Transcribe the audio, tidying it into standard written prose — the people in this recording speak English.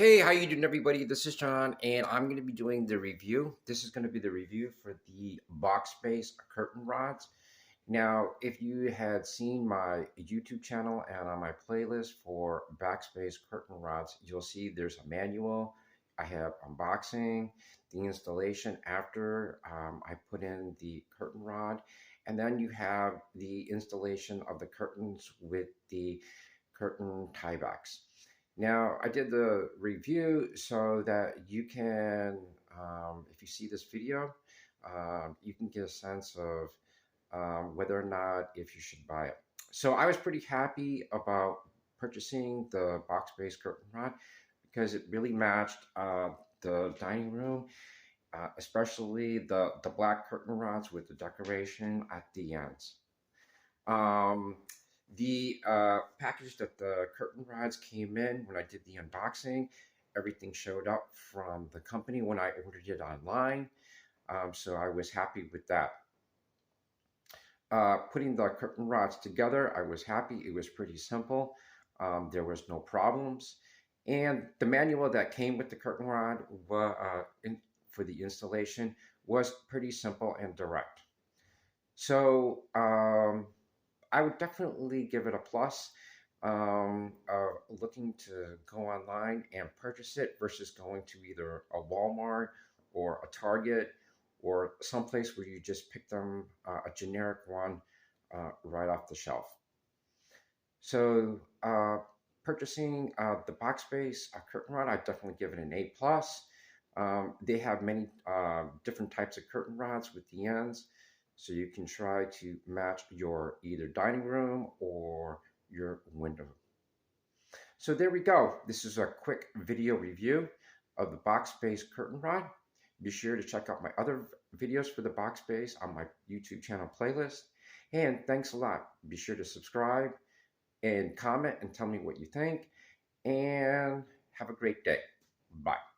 Hey, how you doing, everybody? This is John, and I'm going to be doing the review. This is going to be the review for the box base curtain rods. Now, if you had seen my YouTube channel and on my playlist for backspace curtain rods, you'll see there's a manual. I have unboxing, the installation after I put in the curtain rod, and then you have the installation of the curtains with the curtain tiebacks. Now, I did the review so that you can, if you see this video, you can get a sense of whether or not if you should buy it. So I was pretty happy about purchasing the box base curtain rod because it really matched the dining room, especially the black curtain rods with the decoration at the ends. Um, the package that the curtain rods came in when I did the unboxing, everything showed up from the company when I ordered it online. So I was happy with that. Putting the curtain rods together, I was happy. It was pretty simple. There was no problems. And the manual that came with the curtain rod for the installation was pretty simple and direct. So I would definitely give it a plus. Looking to go online and purchase it versus going to either a Walmart or a Target or someplace where you just pick them a generic one right off the shelf. So purchasing the box base curtain rod, I definitely give it an A plus. They have many different types of curtain rods with the ends, so you can try to match your either dining room or your window. So there we go. This is a quick video review of the box base curtain rod. Be sure to check out my other videos for the box base on my YouTube channel playlist. And thanks a lot. Be sure to subscribe and comment and tell me what you think. And have a great day. Bye.